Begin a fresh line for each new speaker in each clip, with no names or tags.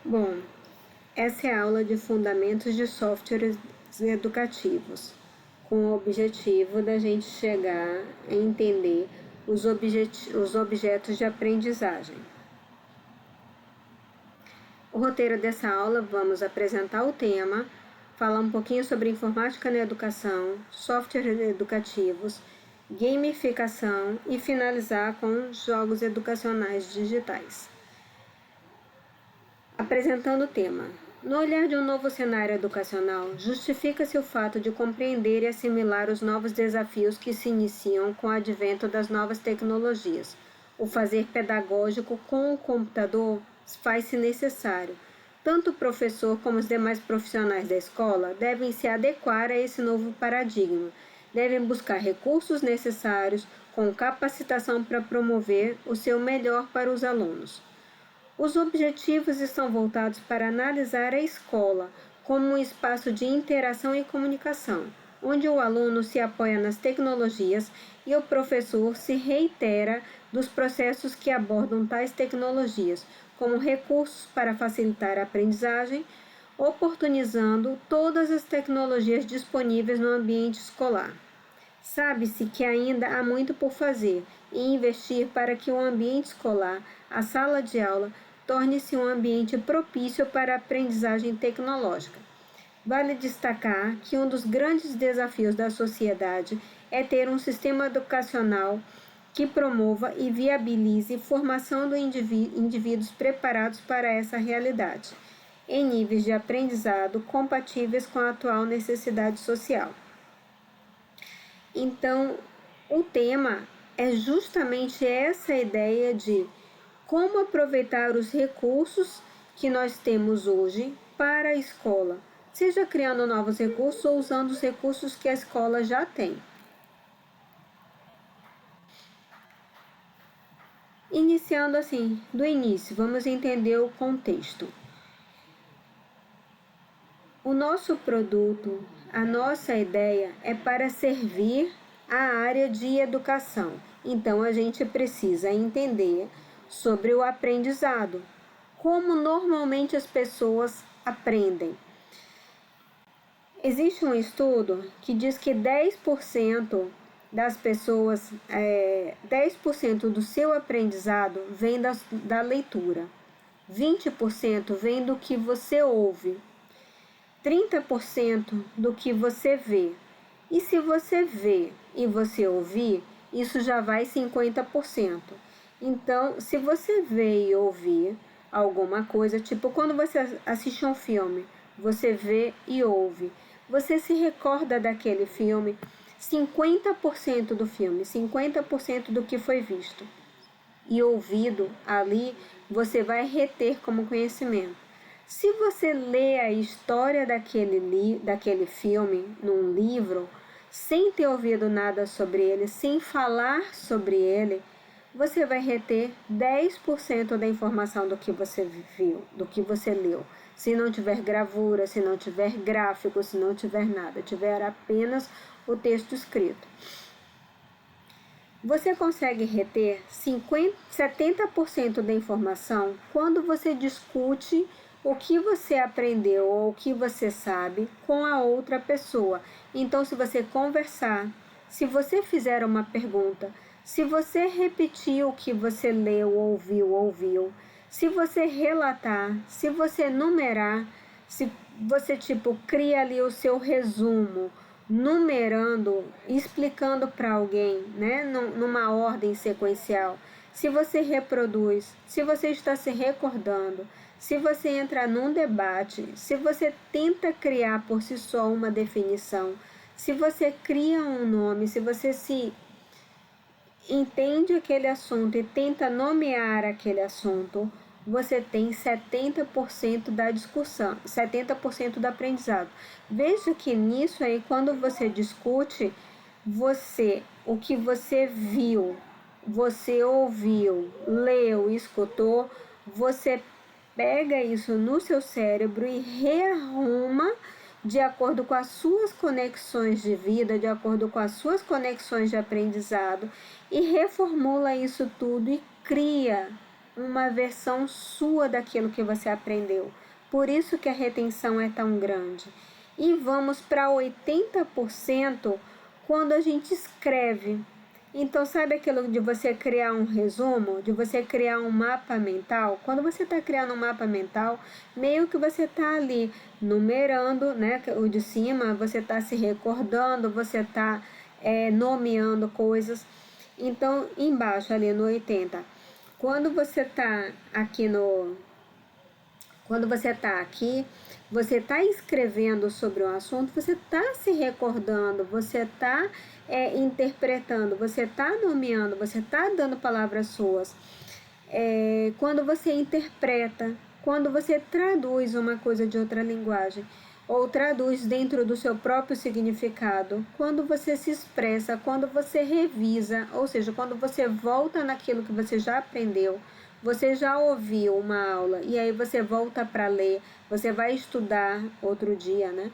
Bom, essa é a aula de Fundamentos de Softwares Educativos, com o objetivo da gente chegar a entender os objetos de aprendizagem. O roteiro dessa aula, vamos apresentar o tema, falar um pouquinho sobre informática na educação, softwares educativos, gamificação e finalizar com jogos educacionais digitais. Apresentando o tema. No olhar de um novo cenário educacional, justifica-se o fato de compreender e assimilar os novos desafios que se iniciam com o advento das novas tecnologias. O fazer pedagógico com o computador faz-se necessário. Tanto o professor como os demais profissionais da escola devem se adequar a esse novo paradigma. Devem buscar recursos necessários com capacitação para promover o seu melhor para os alunos. Os objetivos estão voltados para analisar a escola como um espaço de interação e comunicação, onde o aluno se apoia nas tecnologias e o professor se reitera dos processos que abordam tais tecnologias, como recursos para facilitar a aprendizagem, oportunizando todas as tecnologias disponíveis no ambiente escolar. Sabe-se que ainda há muito por fazer e investir para que o ambiente escolar, a sala de aula, torne-se um ambiente propício para a aprendizagem tecnológica. Vale destacar que um dos grandes desafios da sociedade é ter um sistema educacional que promova e viabilize formação de indivíduos preparados para essa realidade, em níveis de aprendizado compatíveis com a atual necessidade social. Então, o tema é justamente essa ideia de como aproveitar os recursos que nós temos hoje para a escola, seja criando novos recursos ou usando os recursos que a escola já tem. Iniciando assim, do início, vamos entender o contexto. O nosso produto, a nossa ideia é para servir a área de educação. Então, a gente precisa entender sobre o aprendizado, como normalmente as pessoas aprendem. Existe um estudo que diz que 10% das pessoas, 10% do seu aprendizado vem da leitura, 20% vem do que você ouve, 30% do que você vê. E se você vê e você ouvir, isso já vai 50%. Então, se você vê e ouvir alguma coisa, tipo quando você assiste um filme, você vê e ouve, você se recorda daquele filme, 50% do filme, 50% do que foi visto e ouvido ali, você vai reter como conhecimento. Se você lê a história daquele filme num livro, sem ter ouvido nada sobre ele, sem falar sobre ele, você vai reter 10% da informação do que você viu, do que você leu. Se não tiver gravura, se não tiver gráfico, se não tiver nada, tiver apenas o texto escrito. Você consegue reter 70% da informação quando você discute o que você aprendeu ou o que você sabe com a outra pessoa. Então, se você conversar, se você fizer uma pergunta, se você repetir o que você leu, ouviu, se você relatar, se você numerar, se você cria ali o seu resumo, numerando, explicando para alguém, né, numa ordem sequencial, se você reproduz, se você está se recordando, se você entra num debate, se você tenta criar por si só uma definição, se você cria um nome, se você se entende aquele assunto e tenta nomear aquele assunto, você tem 70% da discussão, 70% do aprendizado. Veja que nisso aí, quando você discute, o que você viu, você ouviu, leu, escutou, você pega isso no seu cérebro e rearruma de acordo com as suas conexões de vida, de acordo com as suas conexões de aprendizado, e reformula isso tudo e cria uma versão sua daquilo que você aprendeu. Por isso que a retenção é tão grande. E vamos para 80% quando a gente escreve. Então, sabe aquilo de você criar um resumo, de você criar um mapa mental? Quando você está criando um mapa mental, meio que você está ali numerando, né? O de cima, você está se recordando, você está nomeando coisas. Então, embaixo ali no 80, quando você está aqui você está escrevendo sobre um assunto, você está se recordando, você está interpretando, você está nomeando, você está dando palavras suas. Quando você interpreta, quando você traduz uma coisa de outra linguagem, ou traduz dentro do seu próprio significado, quando você se expressa, quando você revisa, ou seja, quando você volta naquilo que você já aprendeu, você já ouviu uma aula e aí você volta para ler, você vai estudar outro dia, né?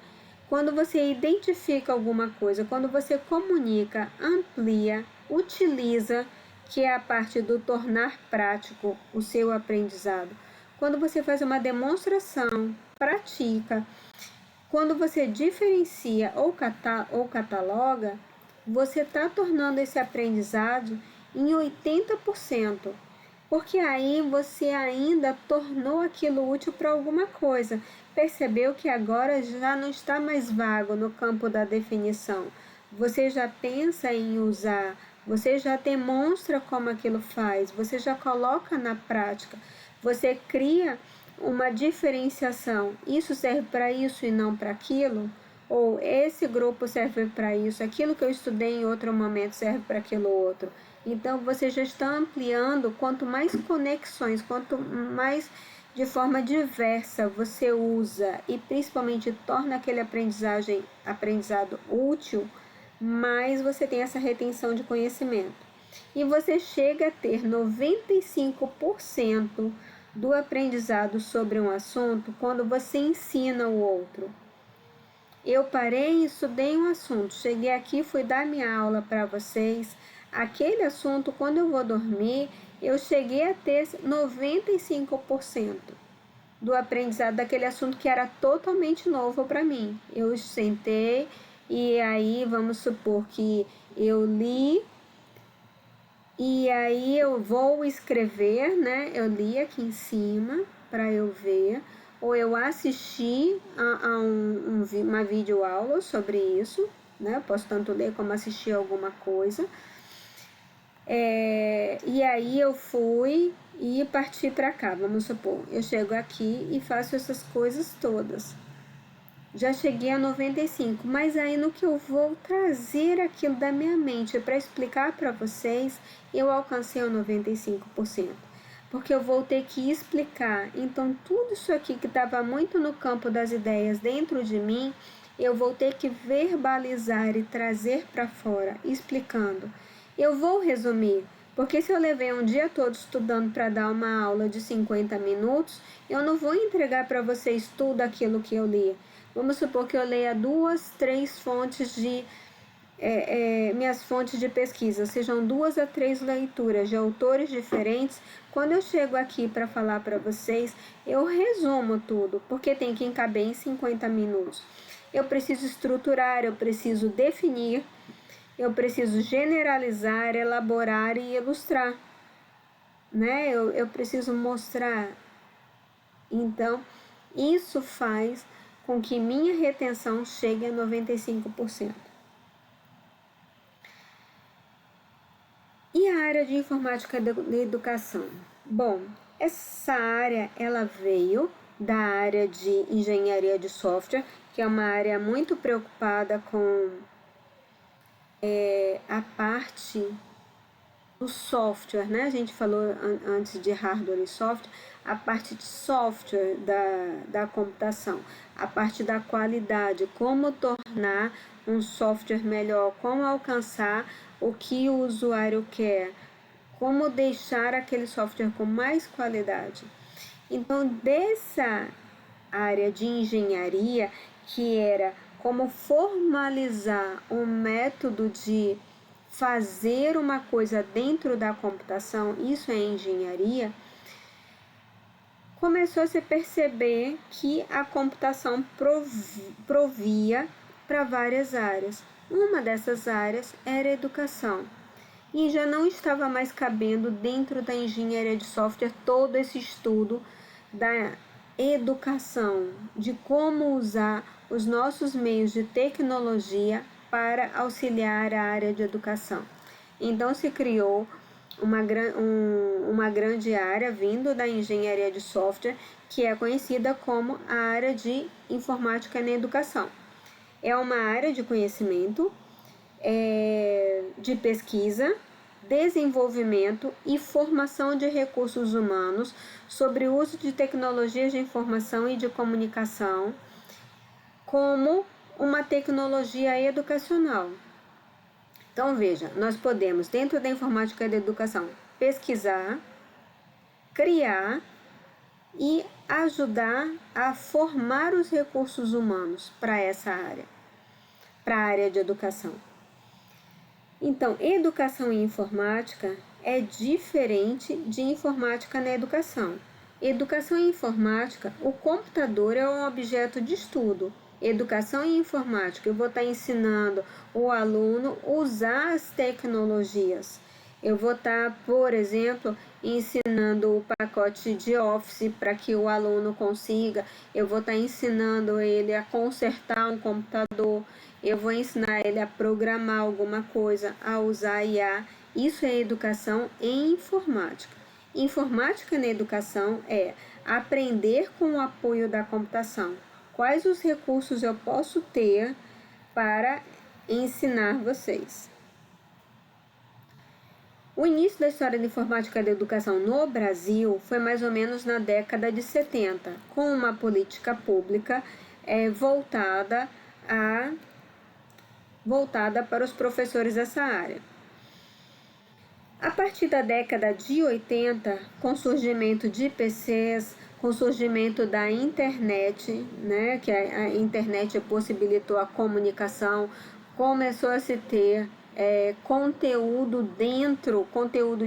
Quando você identifica alguma coisa, quando você comunica, amplia, utiliza, que é a parte do tornar prático o seu aprendizado. Quando você faz uma demonstração, pratica, quando você diferencia ou cataloga, você está tornando esse aprendizado em 80%. Porque aí você ainda tornou aquilo útil para alguma coisa. Percebeu que agora já não está mais vago no campo da definição. Você já pensa em usar, você já demonstra como aquilo faz, você já coloca na prática, você cria uma diferenciação. Isso serve para isso e não para aquilo? Ou esse grupo serve para isso, aquilo que eu estudei em outro momento serve para aquilo outro. Então, você já está ampliando, quanto mais conexões, quanto mais de forma diversa você usa e principalmente torna aquele aprendizado útil, mais você tem essa retenção de conhecimento. E você chega a ter 95% do aprendizado sobre um assunto quando você ensina o outro. Eu parei e estudei um assunto, cheguei aqui, fui dar minha aula para vocês. Aquele assunto, quando eu vou dormir, eu cheguei a ter 95% do aprendizado daquele assunto que era totalmente novo para mim. Eu sentei e aí vamos supor que eu li e aí eu vou escrever, né? Eu li aqui em cima para eu ver, ou eu assisti a uma videoaula sobre isso, né? Eu posso tanto ler como assistir alguma coisa. E aí eu fui e parti para cá, vamos supor. Eu chego aqui e faço essas coisas todas. Já cheguei a 95, mas aí no que eu vou trazer aquilo da minha mente para explicar para vocês, eu alcancei o 95%. Porque eu vou ter que explicar. Então, tudo isso aqui que estava muito no campo das ideias dentro de mim, eu vou ter que verbalizar e trazer para fora, explicando. Eu vou resumir, porque se eu levei um dia todo estudando para dar uma aula de 50 minutos, eu não vou entregar para vocês tudo aquilo que eu li. Vamos supor que eu leia 2, 3 fontes minhas fontes de pesquisa, sejam 2 a 3 leituras de autores diferentes. Quando eu chego aqui para falar para vocês, eu resumo tudo, porque tem que caber em 50 minutos. Eu preciso estruturar, eu preciso definir, eu preciso generalizar, elaborar e ilustrar, né? Eu preciso mostrar. Então, isso faz com que minha retenção chegue a 95%. E a área de informática da educação? Bom, essa área ela veio da área de engenharia de software, que é uma área muito preocupada com a parte do software, né? A gente falou antes de hardware e software, a parte de software da computação, a parte da qualidade, como tornar um software melhor, como alcançar o que o usuário quer, como deixar aquele software com mais qualidade. Então, dessa área de engenharia, que era como formalizar um método de fazer uma coisa dentro da computação, isso é engenharia, começou a se perceber que a computação provia para várias áreas. Uma dessas áreas era a educação. E já não estava mais cabendo dentro da engenharia de software todo esse estudo da educação, de como usar os nossos meios de tecnologia para auxiliar a área de educação. Então se criou uma grande área vindo da engenharia de software, que é conhecida como a área de informática na educação. É uma área de conhecimento, de pesquisa, desenvolvimento e formação de recursos humanos sobre o uso de tecnologias de informação e de comunicação como uma tecnologia educacional. Então, veja, nós podemos, dentro da informática da educação, pesquisar, criar e ajudar a formar os recursos humanos para essa área, para a área de educação. Então, educação e informática é diferente de informática na educação. Educação e informática, o computador é um objeto de estudo. Educação e informática, eu vou estar ensinando o aluno a usar as tecnologias. Eu vou estar, por exemplo, ensinando o pacote de Office para que o aluno consiga. Eu vou estar ensinando ele a consertar um computador. Eu vou ensinar ele a programar alguma coisa, a usar IA. Isso é educação em informática. Informática na educação é aprender com o apoio da computação. Quais os recursos eu posso ter para ensinar vocês? O início da história da informática da educação no Brasil foi mais ou menos na década de 70, com uma política pública voltada para os professores dessa área. A partir da década de 80, com o surgimento de PCs, com o surgimento da internet, né, que a internet possibilitou a comunicação, começou a se ter conteúdo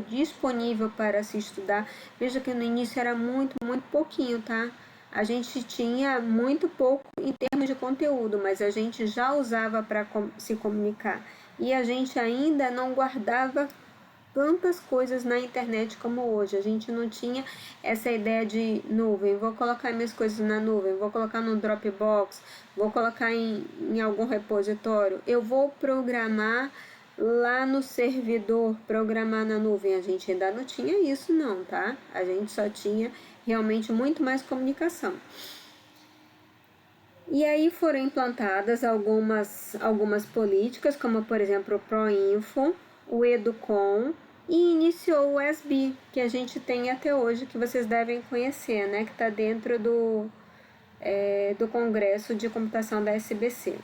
disponível para se estudar. Veja que no início era muito pouquinho, tá? A gente tinha muito pouco em termos de conteúdo, mas a gente já usava para se comunicar. E a gente ainda não guardava tantas coisas na internet como hoje. A gente não tinha essa ideia de nuvem, vou colocar minhas coisas na nuvem, vou colocar no Dropbox, vou colocar em algum repositório, eu vou programar lá no servidor, programar na nuvem. A gente ainda não tinha isso não, tá? A gente só tinha realmente muito mais comunicação. E aí foram implantadas algumas políticas, como por exemplo o ProInfo, o Educom, e iniciou o SB, que a gente tem até hoje, que vocês devem conhecer, né? Que está dentro do Congresso de Computação da SBC.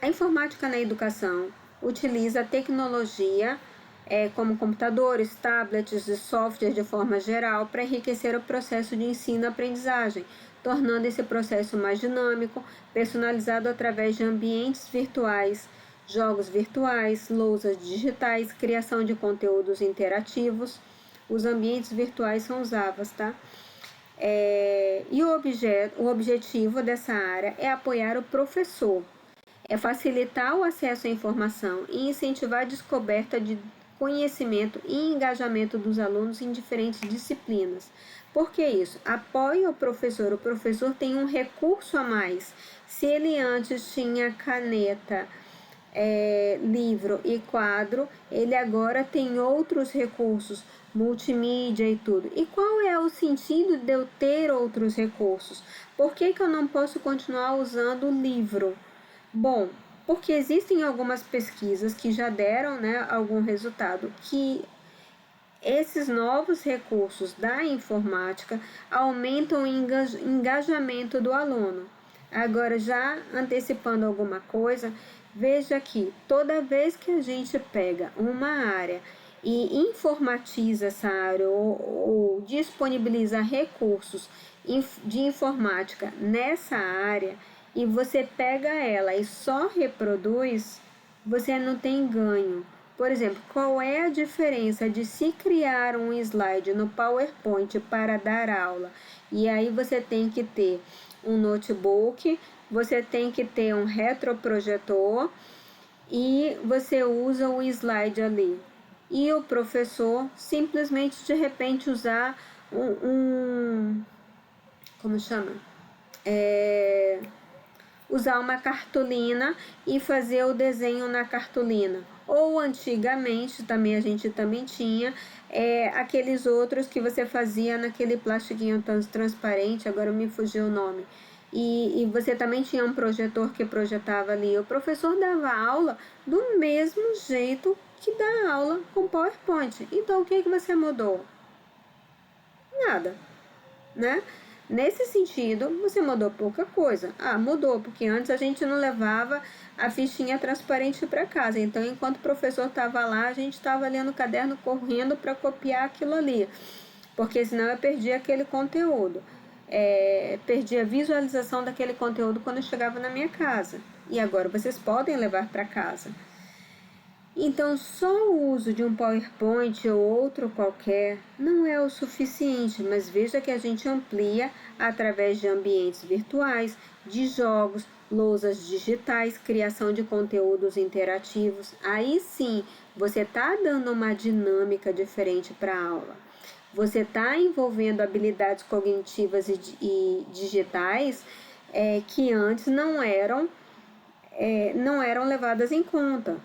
A informática na educação utiliza a tecnologia como computadores, tablets e software de forma geral para enriquecer o processo de ensino-aprendizagem, tornando esse processo mais dinâmico, personalizado através de ambientes virtuais, jogos virtuais, lousas digitais, criação de conteúdos interativos. Os ambientes virtuais são os AVAs, tá? E o objetivo dessa área é apoiar o professor, é facilitar o acesso à informação e incentivar a descoberta de conhecimento e engajamento dos alunos em diferentes disciplinas. Por que isso? Apoia o professor tem um recurso a mais. Se ele antes tinha caneta, livro e quadro, ele agora tem outros recursos, multimídia e tudo. E qual é o sentido de eu ter outros recursos? Por que eu não posso continuar usando o livro? Bom, porque existem algumas pesquisas que já deram, né, algum resultado, que esses novos recursos da informática aumentam o engajamento do aluno. Agora, já antecipando alguma coisa, veja que toda vez que a gente pega uma área e informatiza essa área ou disponibiliza recursos de informática nessa área, e você pega ela e só reproduz, você não tem ganho. Por exemplo, qual é a diferença de se criar um slide no PowerPoint para dar aula? E aí você tem que ter um notebook, você tem que ter um retroprojetor e você usa o slide ali. E o professor simplesmente de repente usar como chama? Usar uma cartolina e fazer o desenho na cartolina. Ou antigamente também a gente também tinha aqueles outros que você fazia naquele plastiquinho transparente, agora me fugiu o nome. E você também tinha um projetor que projetava ali. O professor dava aula do mesmo jeito que dá aula com PowerPoint. Então o que você mudou? Nada, né? Nesse sentido, você mudou pouca coisa. Mudou, porque antes a gente não levava a fichinha transparente para casa. Então, enquanto o professor estava lá, a gente estava lendo o caderno correndo para copiar aquilo ali. Porque senão eu perdia aquele conteúdo. Perdia a visualização daquele conteúdo quando eu chegava na minha casa. E agora vocês podem levar para casa. Então, só o uso de um PowerPoint ou outro qualquer não é o suficiente, mas veja que a gente amplia através de ambientes virtuais, de jogos, lousas digitais, criação de conteúdos interativos. Aí sim, você está dando uma dinâmica diferente para a aula. Você está envolvendo habilidades cognitivas e digitais que antes não eram levadas em conta.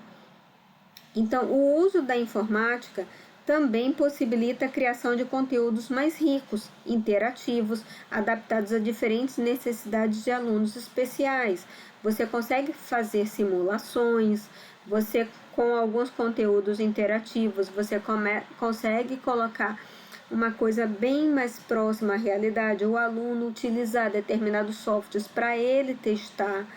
Então, o uso da informática também possibilita a criação de conteúdos mais ricos, interativos, adaptados a diferentes necessidades de alunos especiais. Você consegue fazer simulações, você com alguns conteúdos interativos, você consegue colocar uma coisa bem mais próxima à realidade, o aluno utilizar determinados softwares para ele testar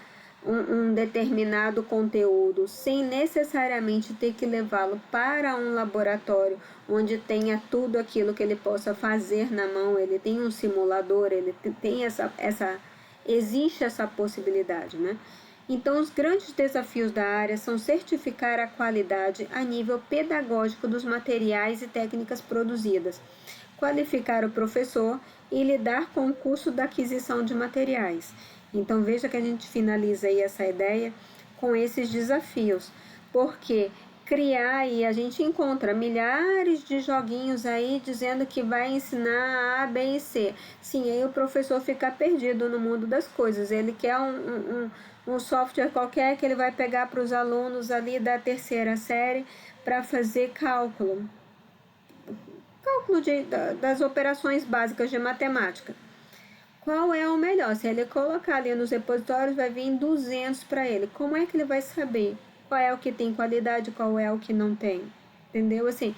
um determinado conteúdo sem necessariamente ter que levá-lo para um laboratório onde tenha tudo aquilo que ele possa fazer na mão. Ele tem um simulador, ele tem existe essa possibilidade, né? Então, os grandes desafios da área são certificar a qualidade a nível pedagógico dos materiais e técnicas produzidas, qualificar o professor e lidar com o custo da aquisição de materiais. Então, veja que a gente finaliza aí essa ideia com esses desafios, porque criar e a gente encontra milhares de joguinhos aí dizendo que vai ensinar A, B e C. Sim, aí o professor fica perdido no mundo das coisas. Ele quer um software qualquer que ele vai pegar para os alunos ali da terceira série para fazer cálculo das operações básicas de matemática. Qual é o melhor? Se ele colocar ali nos repositórios, vai vir 200 para ele. Como é que ele vai saber qual é o que tem qualidade, qual é o que não tem? Entendeu? Assim,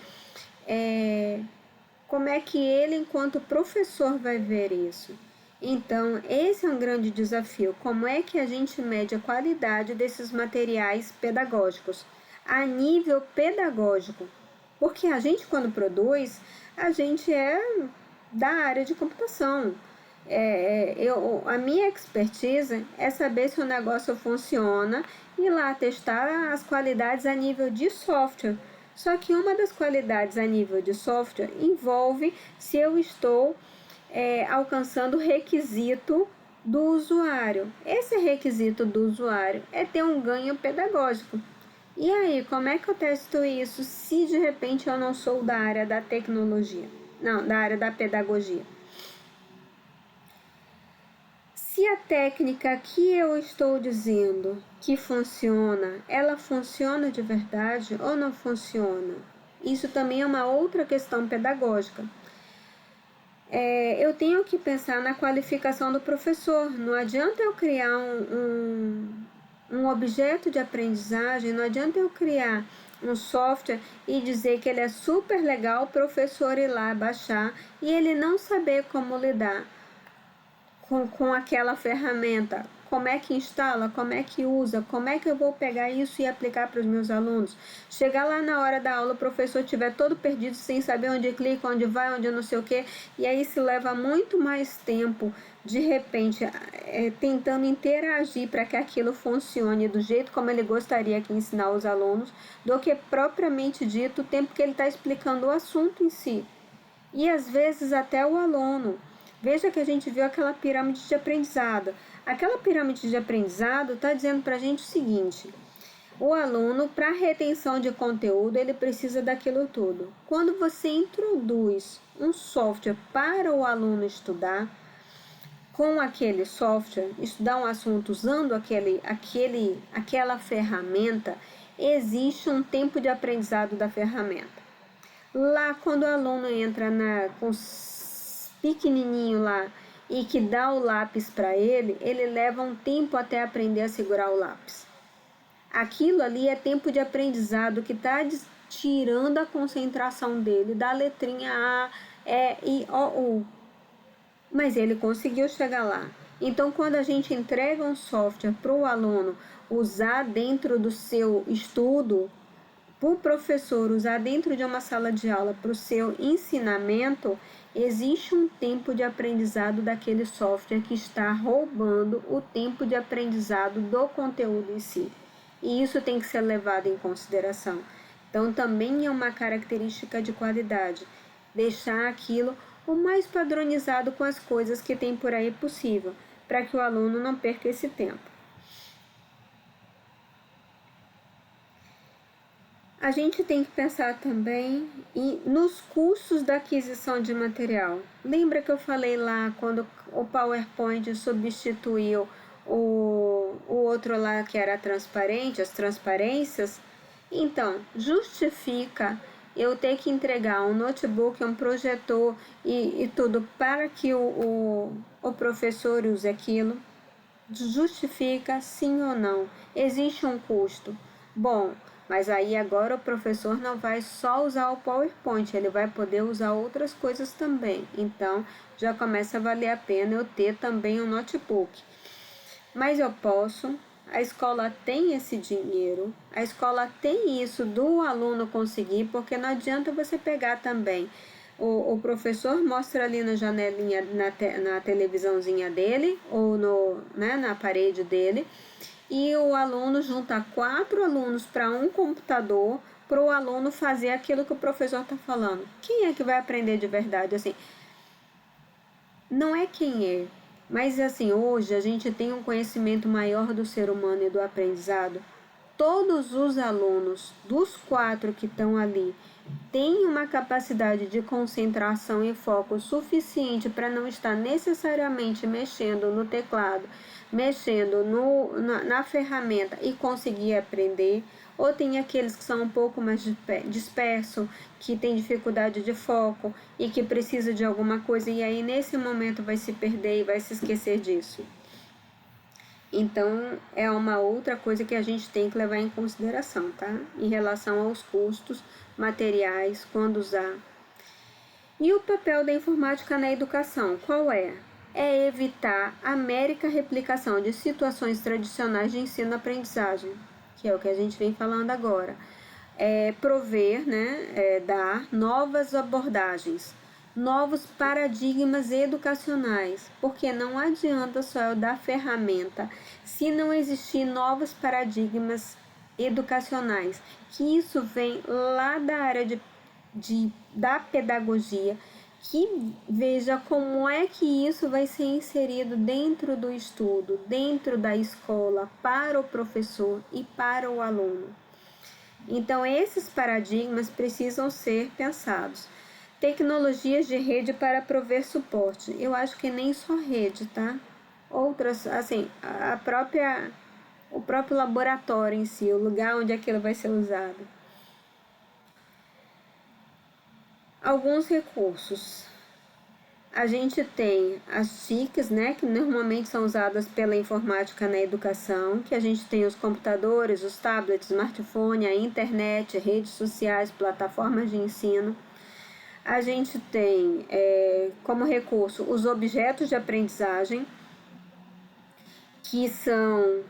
como é que ele, enquanto professor, vai ver isso? Então, esse é um grande desafio. Como é que a gente mede a qualidade desses materiais pedagógicos a nível pedagógico? Porque a gente, quando produz, a gente é da área de computação. A minha expertise é saber se o negócio funciona e lá testar as qualidades a nível de software. Só que uma das qualidades a nível de software envolve se eu estou alcançando o requisito do usuário. Esse requisito do usuário é ter um ganho pedagógico. E aí, como é que eu testo isso se de repente eu não sou da área da tecnologia? Não, da área da pedagogia. Se a técnica que eu estou dizendo que funciona, ela funciona de verdade ou não funciona? Isso também é uma outra questão pedagógica. Eu tenho que pensar na qualificação do professor. Não adianta eu criar um objeto de aprendizagem, não adianta eu criar um software e dizer que ele é super legal, o professor ir lá baixar e ele não saber como lidar com aquela ferramenta, como é que instala, como é que usa, como é que eu vou pegar isso e aplicar para os meus alunos. Chegar lá na hora da aula, o professor estiver todo perdido, sem saber onde clica, onde vai, onde não sei o quê, e aí se leva muito mais tempo, de repente, tentando interagir para que aquilo funcione do jeito como ele gostaria que ensinar os alunos, do que propriamente dito o tempo que ele está explicando o assunto em si. E às vezes até o aluno. Veja que a gente viu aquela pirâmide de aprendizado. Aquela pirâmide de aprendizado está dizendo para a gente o seguinte: o aluno, para retenção de conteúdo, ele precisa daquilo tudo. Quando você introduz um software para o aluno estudar, com aquele software, estudar um assunto usando aquela ferramenta, existe um tempo de aprendizado da ferramenta. Lá, quando o aluno entra com pequenininho lá e que dá o lápis para ele leva um tempo até aprender a segurar o lápis. Aquilo ali é tempo de aprendizado que está tirando a concentração dele da letrinha A, E, I, O, U. Mas ele conseguiu chegar lá. Então, quando a gente entrega um software para o aluno usar dentro do seu estudo, para o professor usar dentro de uma sala de aula para o seu ensinamento, existe um tempo de aprendizado daquele software que está roubando o tempo de aprendizado do conteúdo em si. E isso tem que ser levado em consideração. Então, também é uma característica de qualidade, deixar aquilo o mais padronizado com as coisas que tem por aí possível, para que o aluno não perca esse tempo. A gente tem que pensar também nos custos da aquisição de material. Lembra que eu falei lá quando o PowerPoint substituiu o outro lá que era transparente, as transparências? Então, justifica eu ter que entregar um notebook, um projetor e tudo para que o professor use aquilo? Justifica sim ou não? Existe um custo? Bom, mas aí agora o professor não vai só usar o PowerPoint, ele vai poder usar outras coisas também. Então, já começa a valer a pena eu ter também um notebook. Mas eu posso, a escola tem esse dinheiro, a escola tem isso do aluno conseguir, porque não adianta você pegar também. O professor mostra ali na janelinha, na televisãozinha dele, ou na parede dele, e o aluno junta 4 alunos para um computador para o aluno fazer aquilo que o professor está falando. Quem é que vai aprender de verdade? Assim, não é quem é, mas assim, hoje a gente tem um conhecimento maior do ser humano e do aprendizado. Todos os alunos dos 4 que estão ali têm uma capacidade de concentração e foco suficiente para não estar necessariamente mexendo no teclado, mexendo na ferramenta e conseguir aprender. Ou tem aqueles que são um pouco mais dispersos, que tem dificuldade de foco e que precisa de alguma coisa e aí nesse momento vai se perder e vai se esquecer disso. Então, é uma outra coisa que a gente tem que levar em consideração, tá? Em relação aos custos materiais, quando usar. E o papel da informática na educação, qual é? É evitar a mera replicação de situações tradicionais de ensino-aprendizagem, que é o que a gente vem falando agora. Prover, dar novas abordagens, novos paradigmas educacionais, porque não adianta só eu dar ferramenta se não existir novos paradigmas educacionais, que isso vem lá da área da pedagogia, que veja como é que isso vai ser inserido dentro do estudo, dentro da escola, para o professor e para o aluno. Então, esses paradigmas precisam ser pensados. Tecnologias de rede para prover suporte. Eu acho que nem só rede, tá? Outras, assim, o próprio laboratório em si, o lugar onde aquilo vai ser usado. Alguns recursos. A gente tem as TICs, que normalmente são usadas pela informática na educação, que a gente tem os computadores, os tablets, smartphone, a internet, redes sociais, plataformas de ensino. A gente tem como recurso os objetos de aprendizagem, que são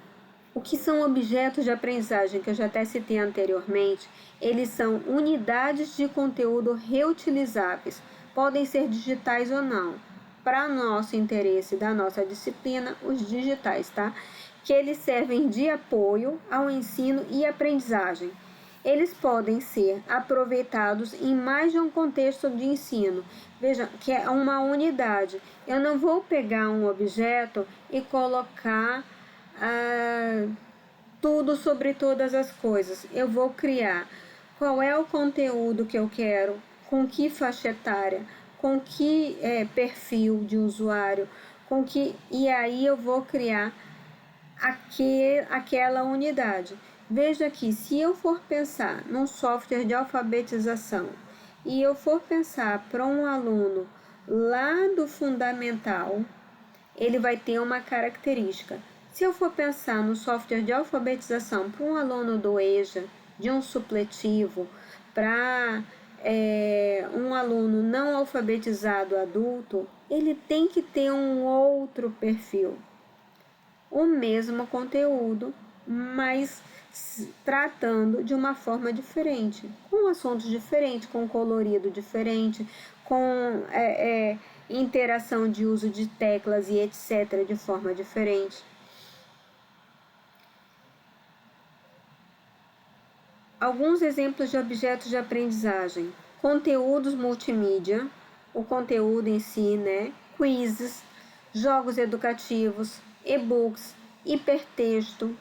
o que são objetos de aprendizagem, que eu já até citei anteriormente. Eles são unidades de conteúdo reutilizáveis, podem ser digitais ou não. Para nosso interesse da nossa disciplina, os digitais, tá? Que eles servem de apoio ao ensino e aprendizagem. Eles podem ser aproveitados em mais de um contexto de ensino. Veja que é uma unidade. Eu não vou pegar um objeto e colocar tudo sobre todas as coisas. Eu vou criar qual é o conteúdo que eu quero, com que faixa etária, com que perfil de usuário, e aí eu vou criar aquela unidade. Veja que se eu for pensar num software de alfabetização e eu for pensar para um aluno lá do fundamental, ele vai ter uma característica. Se eu for pensar no software de alfabetização para um aluno do EJA, de um supletivo, para um aluno não alfabetizado adulto, ele tem que ter um outro perfil. O mesmo conteúdo, mas tratando de uma forma diferente, com assuntos diferentes, com colorido diferente, com interação de uso de teclas e etc. de forma diferente. Alguns exemplos de objetos de aprendizagem: conteúdos multimídia, o conteúdo em si, né? Quizzes, jogos educativos, e-books, hipertexto,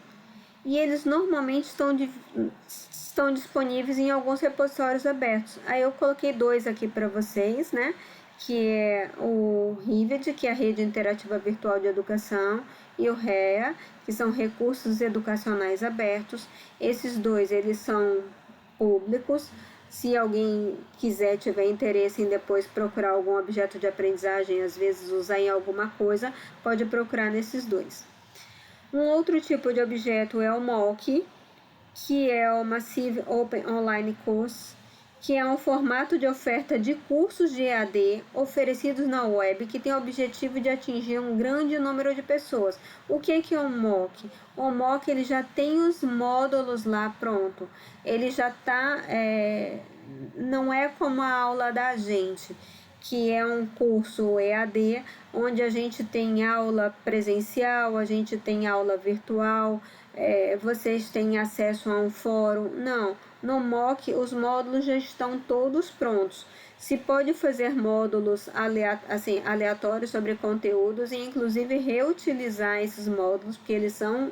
e eles normalmente estão disponíveis em alguns repositórios abertos. Aí eu coloquei 2 aqui para vocês, né? Que é o RIVED, que é a Rede Interativa Virtual de Educação, e o REA, que são recursos educacionais abertos. Esses 2, eles são públicos. Se alguém tiver interesse em depois procurar algum objeto de aprendizagem, às vezes usar em alguma coisa, pode procurar nesses 2. Um outro tipo de objeto é o MOOC, que é o Massive Open Online Course, que é um formato de oferta de cursos de EAD oferecidos na web que tem o objetivo de atingir um grande número de pessoas. O que é o MOOC? O MOOC ele já tem os módulos lá pronto. Ele já está, não é como a aula da gente, que é um curso EAD, onde a gente tem aula presencial, a gente tem aula virtual, vocês têm acesso a um fórum. Não, no MOOC os módulos já estão todos prontos. Se pode fazer módulos aleatórios sobre conteúdos e inclusive reutilizar esses módulos, porque eles são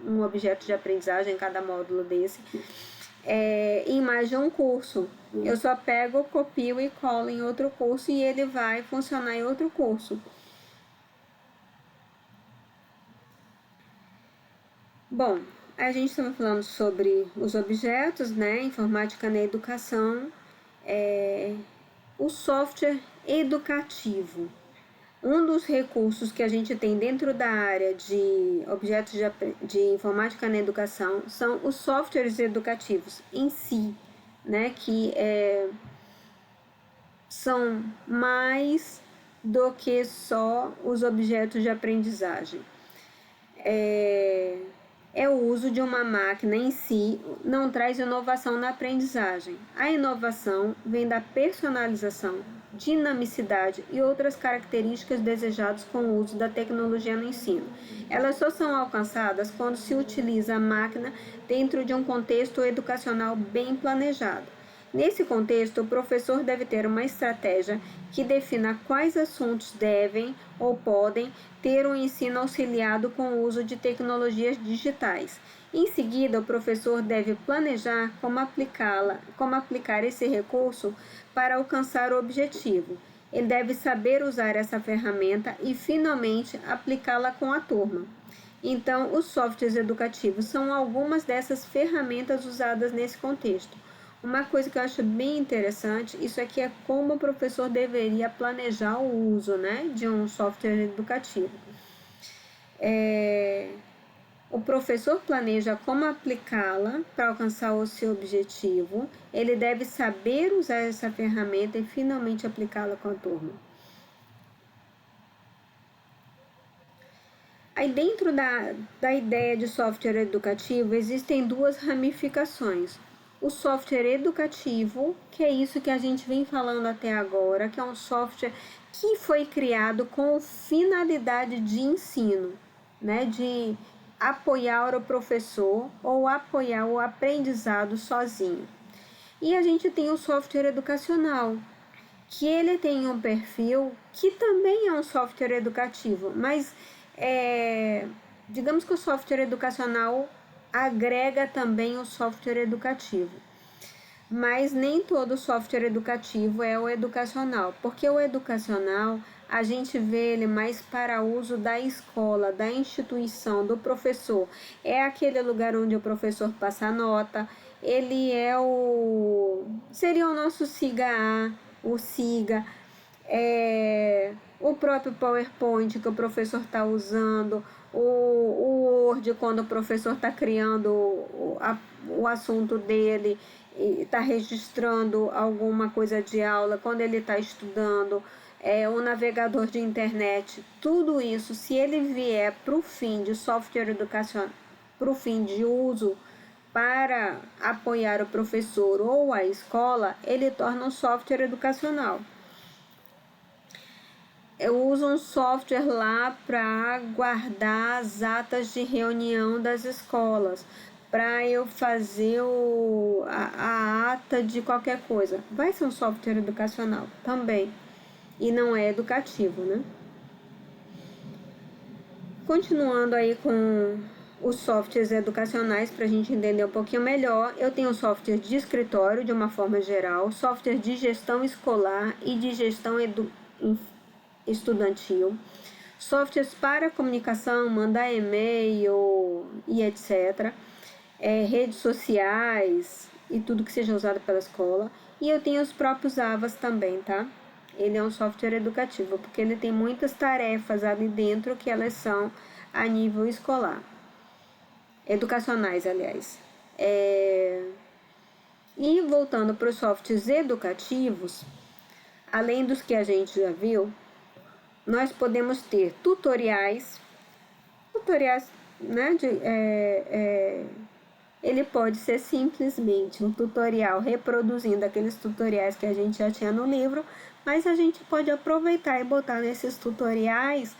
um objeto de aprendizagem, cada módulo desse, em mais de um curso. Eu só pego, copio e colo em outro curso e ele vai funcionar em outro curso. Bom, a gente estava falando sobre os objetos, né? Informática na educação, o software educativo. Um dos recursos que a gente tem dentro da área de objetos de informática na educação são os softwares educativos em si, né? Que são mais do que só os objetos de aprendizagem. O uso de uma máquina em si não traz inovação na aprendizagem. A inovação vem da personalização, dinamicidade e outras características desejadas com o uso da tecnologia no ensino. Elas só são alcançadas quando se utiliza a máquina dentro de um contexto educacional bem planejado. Nesse contexto, o professor deve ter uma estratégia que defina quais assuntos devem ou podem ter um ensino auxiliado com o uso de tecnologias digitais. Em seguida, o professor deve planejar como aplicar esse recurso para alcançar o objetivo. Ele deve saber usar essa ferramenta e, finalmente, aplicá-la com a turma. Então, os softwares educativos são algumas dessas ferramentas usadas nesse contexto. Uma coisa que eu acho bem interessante, isso aqui é como o professor deveria planejar o uso, né, de um software educativo. O professor planeja como aplicá-la para alcançar o seu objetivo, ele deve saber usar essa ferramenta e finalmente aplicá-la com a turma. Aí dentro da ideia de software educativo existem duas ramificações. O software educativo, que é isso que a gente vem falando até agora, que é um software que foi criado com finalidade de ensino, né, de apoiar o professor ou apoiar o aprendizado sozinho. E a gente tem o software educacional, que ele tem um perfil que também é um software educativo, mas digamos que o software educacional agrega também o software educativo. Mas nem todo software educativo é o educacional, porque o educacional a gente vê ele mais para uso da escola, da instituição, do professor. É aquele lugar onde o professor passa nota, ele seria o nosso SIGA-A, o SIGA, o próprio PowerPoint que o professor está usando, o Word quando o professor está criando o assunto dele, está registrando alguma coisa de aula, quando ele está estudando, o navegador de internet, tudo isso, se ele vier para o fim de software educacional, para o fim de uso para apoiar o professor ou a escola, ele torna um software educacional. Eu uso um software lá para guardar as atas de reunião das escolas, para eu fazer a ata de qualquer coisa. Vai ser um software educacional também, e não é educativo, né? Continuando aí com os softwares educacionais, para a gente entender um pouquinho melhor, eu tenho software de escritório de uma forma geral, software de gestão escolar e de gestão estudantil, softwares para comunicação, mandar e-mail e etc., redes sociais e tudo que seja usado pela escola. E eu tenho os próprios AVAs também, tá? Ele é um software educativo, porque ele tem muitas tarefas ali dentro que elas são a nível escolar. Educacionais, aliás. E voltando para os softwares educativos, além dos que a gente já viu, nós podemos ter tutoriais, né, ele pode ser simplesmente um tutorial reproduzindo aqueles tutoriais que a gente já tinha no livro, mas a gente pode aproveitar e botar nesses tutoriais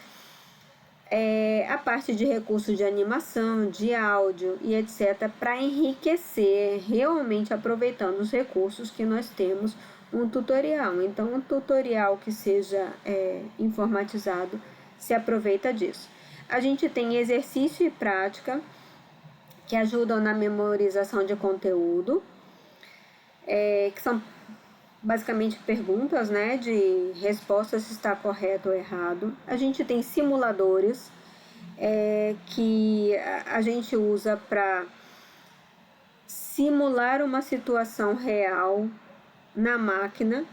a parte de recursos de animação, de áudio e etc., para enriquecer, realmente aproveitando os recursos que nós temos um tutorial. Então, um tutorial que seja informatizado se aproveita disso. A gente tem exercício e prática, que ajudam na memorização de conteúdo, que são basicamente perguntas, né, de resposta se está correto ou errado. A gente tem simuladores, que a gente usa para simular uma situação real na máquina,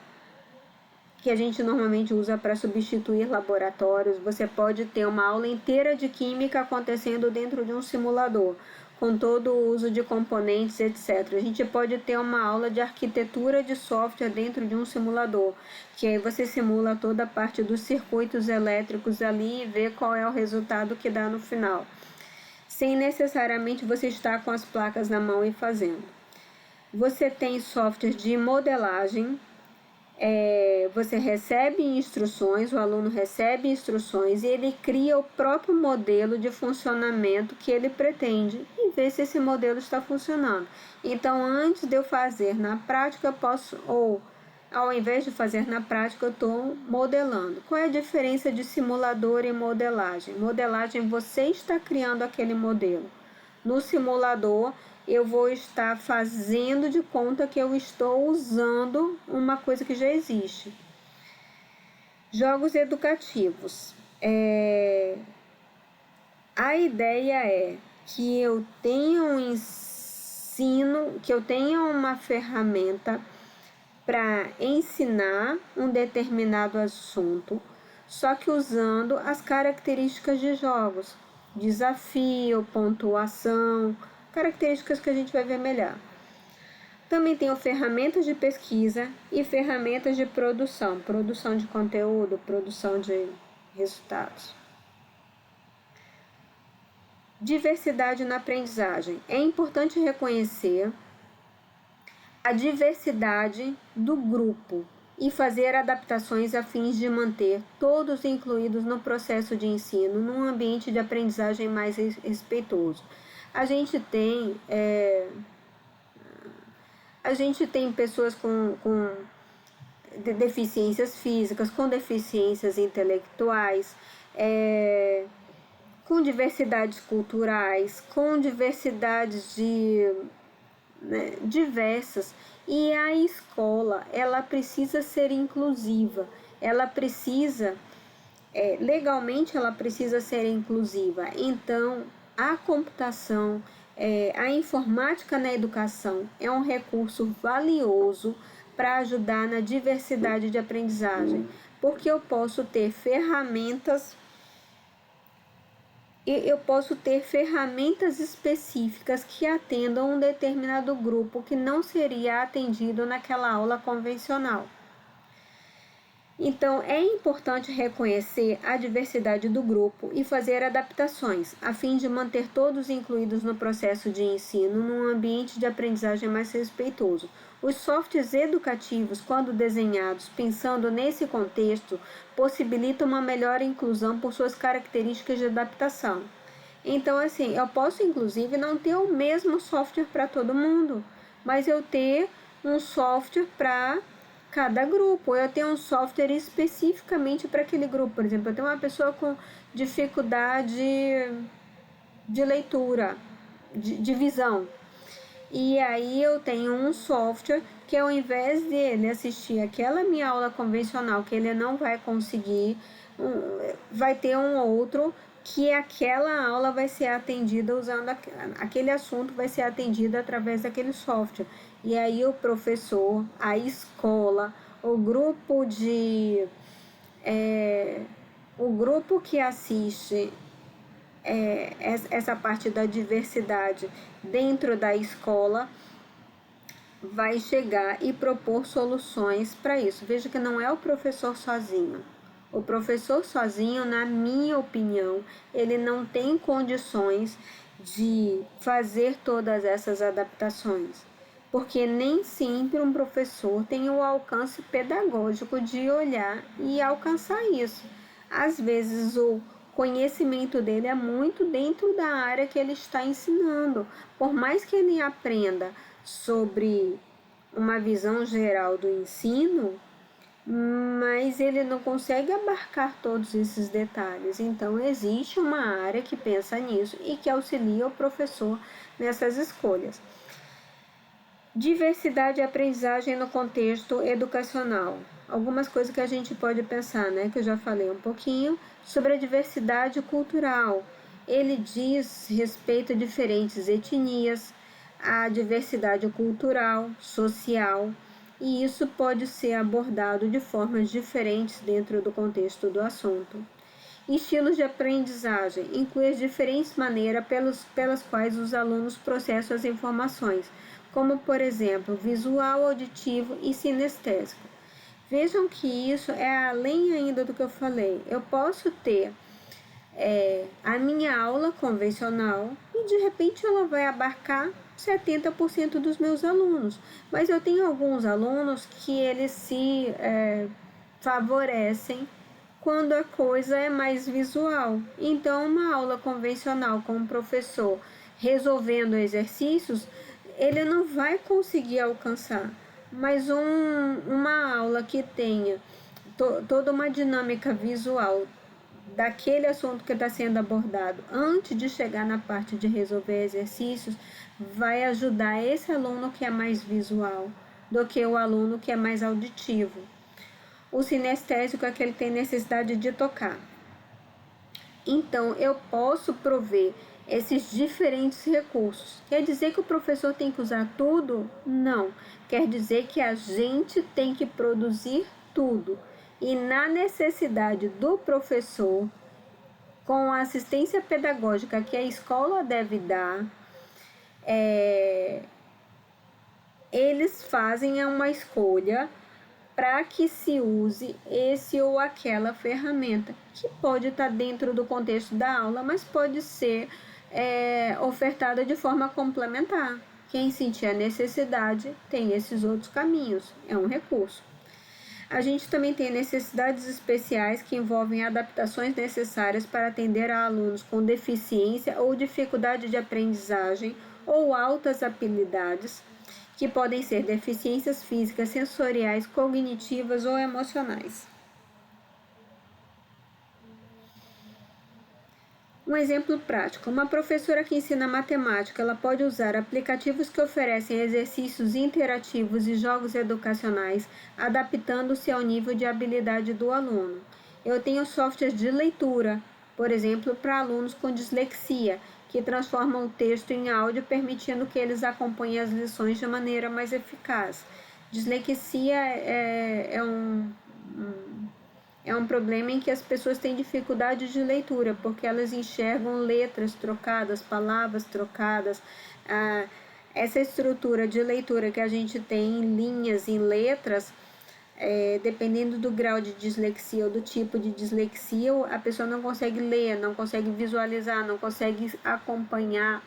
que a gente normalmente usa para substituir laboratórios. Você pode ter uma aula inteira de química acontecendo dentro de um simulador, com todo o uso de componentes, etc. A gente pode ter uma aula de arquitetura de software dentro de um simulador, que aí você simula toda a parte dos circuitos elétricos ali e vê qual é o resultado que dá no final, sem necessariamente você estar com as placas na mão e fazendo. Você tem software de modelagem, você recebe instruções, o aluno recebe instruções e ele cria o próprio modelo de funcionamento que ele pretende e vê se esse modelo está funcionando. Então, antes de eu fazer na prática, eu posso, ou ao invés de fazer na prática, eu estou modelando. Qual é a diferença de simulador e modelagem? Modelagem, você está criando aquele modelo. No simulador, eu vou estar fazendo de conta que eu estou usando uma coisa que já existe. Jogos educativos. A ideia é que eu tenha um ensino, que eu tenha uma ferramenta para ensinar um determinado assunto, só que usando as características de jogos, desafio, pontuação, características que a gente vai ver melhor. Também tenho ferramentas de pesquisa e ferramentas de produção de conteúdo, produção de resultados. Diversidade na aprendizagem. É importante reconhecer a diversidade do grupo e fazer adaptações a fim de manter todos incluídos no processo de ensino, num ambiente de aprendizagem mais respeitoso. A gente tem pessoas com deficiências físicas, com deficiências intelectuais, com diversidades culturais, com diversidades diversas, e a escola ela precisa ser inclusiva, ela precisa legalmente ela precisa ser inclusiva. Então a computação, a informática na educação é um recurso valioso para ajudar na diversidade de aprendizagem, porque eu posso ter ferramentas específicas que atendam um determinado grupo que não seria atendido naquela aula convencional. Então, é importante reconhecer a diversidade do grupo e fazer adaptações, a fim de manter todos incluídos no processo de ensino num ambiente de aprendizagem mais respeitoso. Os softwares educativos, quando desenhados pensando nesse contexto, possibilitam uma melhor inclusão por suas características de adaptação. Então, assim, eu posso inclusive não ter o mesmo software para todo mundo, mas eu ter um software para cada grupo, eu tenho um software especificamente para aquele grupo. Por exemplo, eu tenho uma pessoa com dificuldade de leitura, de visão, e aí eu tenho um software que, ao invés dele assistir aquela minha aula convencional que ele não vai conseguir, vai ter um outro que aquela aula vai ser atendida usando aquele assunto, vai ser atendido através daquele software. E aí o professor, a escola, o grupo que assiste essa parte da diversidade dentro da escola vai chegar e propor soluções para isso. Veja que não é o professor sozinho. O professor sozinho, na minha opinião, ele não tem condições de fazer todas essas adaptações, porque nem sempre um professor tem o alcance pedagógico de olhar e alcançar isso. Às vezes o conhecimento dele é muito dentro da área que ele está ensinando. Por mais que ele aprenda sobre uma visão geral do ensino, mas ele não consegue abarcar todos esses detalhes. Então, existe uma área que pensa nisso e que auxilia o professor nessas escolhas. Diversidade e aprendizagem no contexto educacional. Algumas coisas que a gente pode pensar, que eu já falei um pouquinho, sobre a diversidade cultural. Ele diz respeito a diferentes etnias, a diversidade cultural, social, e isso pode ser abordado de formas diferentes dentro do contexto do assunto. Estilos de aprendizagem inclui as diferentes maneiras pelas quais os alunos processam as informações, como, por exemplo, visual, auditivo e sinestésico. Vejam que isso é além ainda do que eu falei. Eu posso ter a minha aula convencional e, de repente, ela vai abarcar 70% dos meus alunos, mas eu tenho alguns alunos que eles se favorecem quando a coisa é mais visual. Então, uma aula convencional com o professor resolvendo exercícios, ele não vai conseguir alcançar, mas uma aula que tenha toda uma dinâmica visual daquele assunto que está sendo abordado antes de chegar na parte de resolver exercícios, vai ajudar esse aluno que é mais visual do que o aluno que é mais auditivo. O sinestésico é que ele tem necessidade de tocar. Então, eu posso prover esses diferentes recursos. Quer dizer que o professor tem que usar tudo? Não. Quer dizer que a gente tem que produzir tudo. E na necessidade do professor, com a assistência pedagógica que a escola deve dar, eles fazem uma escolha para que se use esse ou aquela ferramenta, que pode estar dentro do contexto da aula, mas pode ser ofertada de forma complementar. Quem sentir a necessidade tem esses outros caminhos, é um recurso. A gente também tem necessidades especiais que envolvem adaptações necessárias para atender a alunos com deficiência ou dificuldade de aprendizagem ou altas habilidades, que podem ser deficiências físicas, sensoriais, cognitivas ou emocionais. Um exemplo prático: uma professora que ensina matemática, ela pode usar aplicativos que oferecem exercícios interativos e jogos educacionais, adaptando-se ao nível de habilidade do aluno. Eu tenho softwares de leitura, por exemplo, para alunos com dislexia, que transformam o texto em áudio, permitindo que eles acompanhem as lições de maneira mais eficaz. Dislexia é um problema em que as pessoas têm dificuldade de leitura, porque elas enxergam letras trocadas, palavras trocadas. Essa estrutura de leitura que a gente tem em linhas, em letras, dependendo do grau de dislexia ou do tipo de dislexia, a pessoa não consegue ler, não consegue visualizar, não consegue acompanhar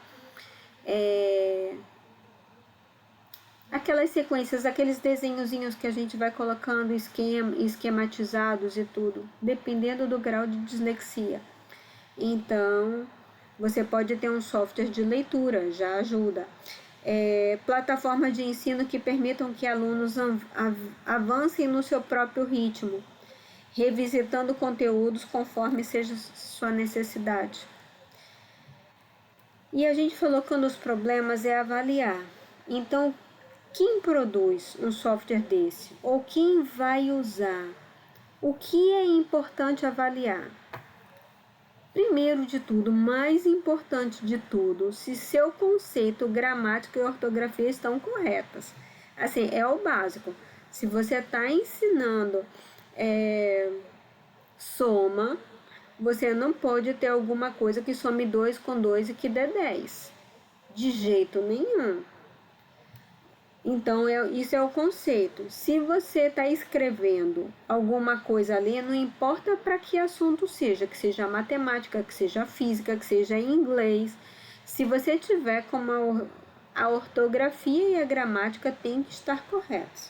aquelas sequências, aqueles desenhozinhos que a gente vai colocando esquematizados e tudo, dependendo do grau de dislexia. Então, você pode ter um software de leitura, já ajuda. Plataformas de ensino que permitam que alunos avancem no seu próprio ritmo, revisitando conteúdos conforme seja sua necessidade. E a gente falou que um dos problemas é avaliar. Então, quem produz um software desse? Ou quem vai usar? O que é importante avaliar? Primeiro de tudo, mais importante de tudo, se seu conceito, gramática e ortografia estão corretas. Assim, é o básico. Se você está ensinando soma, você não pode ter alguma coisa que some 2 com 2 e que dê 10. De jeito nenhum. Então, isso é o conceito. Se você está escrevendo alguma coisa ali, não importa para que assunto seja, que seja matemática, que seja física, que seja inglês, se você tiver como a ortografia e a gramática tem que estar corretos.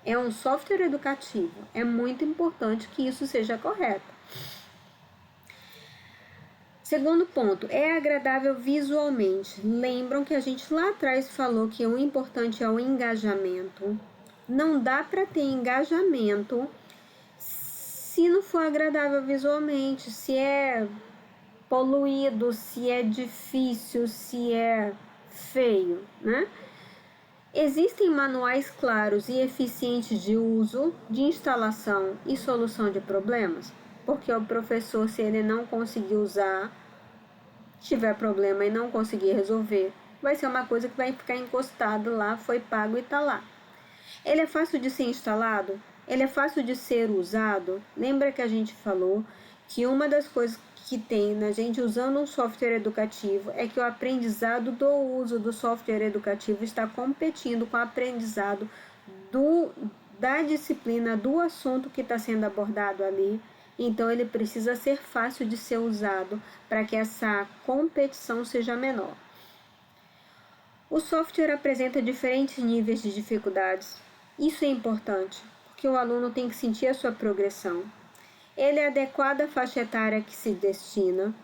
É um software educativo, é muito importante que isso seja correto. Segundo ponto, é agradável visualmente. Lembram que a gente lá atrás falou que o importante é o engajamento. Não dá para ter engajamento se não for agradável visualmente, se é poluído, se é difícil, se é feio, né? Existem manuais claros e eficientes de uso, de instalação e solução de problemas? Porque o professor, se ele não conseguir usar, tiver problema e não conseguir resolver, vai ser uma coisa que vai ficar encostado lá, foi pago e está lá. Ele é fácil de ser instalado? Ele é fácil de ser usado? Lembra que a gente falou que uma das coisas que tem na gente usando um software educativo é que o aprendizado do uso do software educativo está competindo com o aprendizado da disciplina, do assunto que está sendo abordado ali. Então, ele precisa ser fácil de ser usado para que essa competição seja menor. O software apresenta diferentes níveis de dificuldades. Isso é importante, porque o aluno tem que sentir a sua progressão. Ele é adequado à faixa etária que se destina.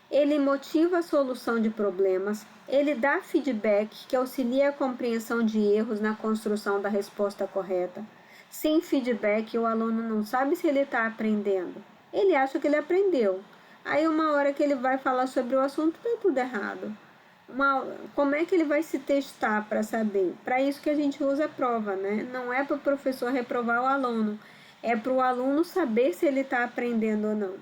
Ele motiva a solução de problemas. Ele dá feedback que auxilia a compreensão de erros na construção da resposta correta. Sem feedback, o aluno não sabe se ele está aprendendo. Ele acha que ele aprendeu. Aí uma hora que ele vai falar sobre o assunto, está tudo errado. Como é que ele vai se testar para saber? Para isso que a gente usa a prova, né? Não é para o professor reprovar o aluno. É para o aluno saber se ele está aprendendo ou não.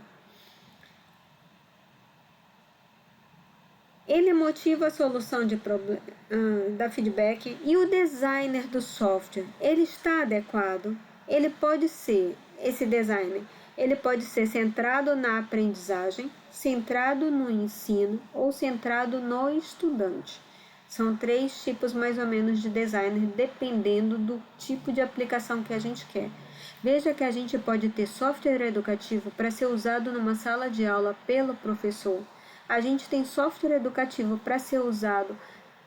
Ele motiva a solução de dá feedback. E o designer do software, ele está adequado? Ele pode ser, esse designer, ele pode ser centrado na aprendizagem, centrado no ensino ou centrado no estudante. São 3 tipos mais ou menos de designer, dependendo do tipo de aplicação que a gente quer. Veja que a gente pode ter software educativo para ser usado numa sala de aula pelo professor, A gente tem software educativo para ser usado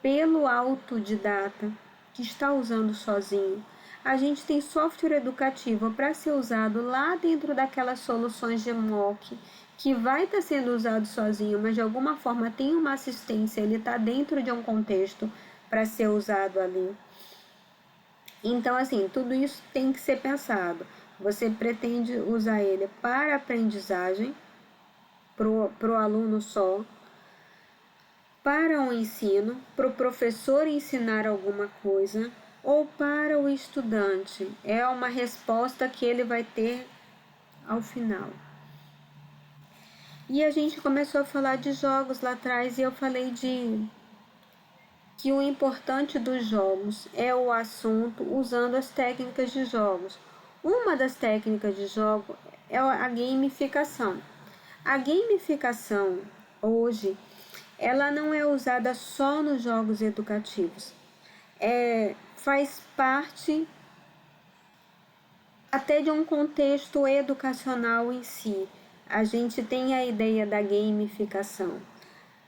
pelo autodidata, que está usando sozinho. A gente tem software educativo para ser usado lá dentro daquelas soluções de mock, que vai estar sendo usado sozinho, mas de alguma forma tem uma assistência, ele está dentro de um contexto para ser usado ali. Então, assim, tudo isso tem que ser pensado. Você pretende usar ele para aprendizagem, para o aluno só, para o ensino, para o professor ensinar alguma coisa, ou para o estudante. É uma resposta que ele vai ter ao final. E a gente começou a falar de jogos lá atrás e eu falei que o importante dos jogos é o assunto usando as técnicas de jogos. Uma das técnicas de jogo é a gamificação. A gamificação hoje, ela não é usada só nos jogos educativos. Faz parte até de um contexto educacional em si. A gente tem a ideia da gamificação.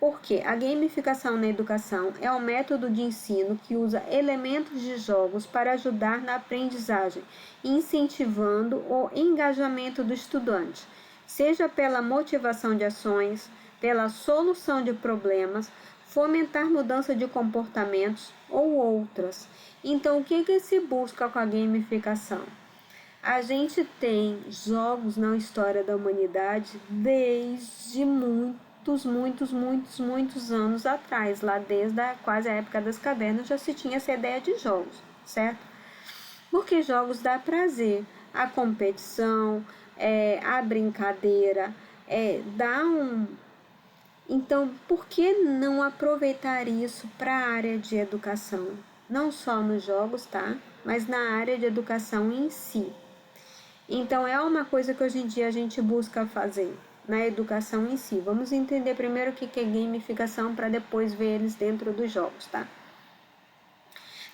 Por quê? A gamificação na educação é um método de ensino que usa elementos de jogos para ajudar na aprendizagem, incentivando o engajamento do estudante, seja pela motivação de ações, pela solução de problemas, fomentar mudança de comportamentos ou outras. Então, o que se busca com a gamificação? A gente tem jogos na história da humanidade desde muitos anos atrás, lá desde quase a época das cavernas já se tinha essa ideia de jogos, certo? Porque jogos dá prazer, a competição, a brincadeira, dá um... Então, por que não aproveitar isso para a área de educação? Não só nos jogos, tá? Mas na área de educação em si. Então, é uma coisa que hoje em dia a gente busca fazer na educação em si. Vamos entender primeiro o que é gamificação para depois ver eles dentro dos jogos, tá?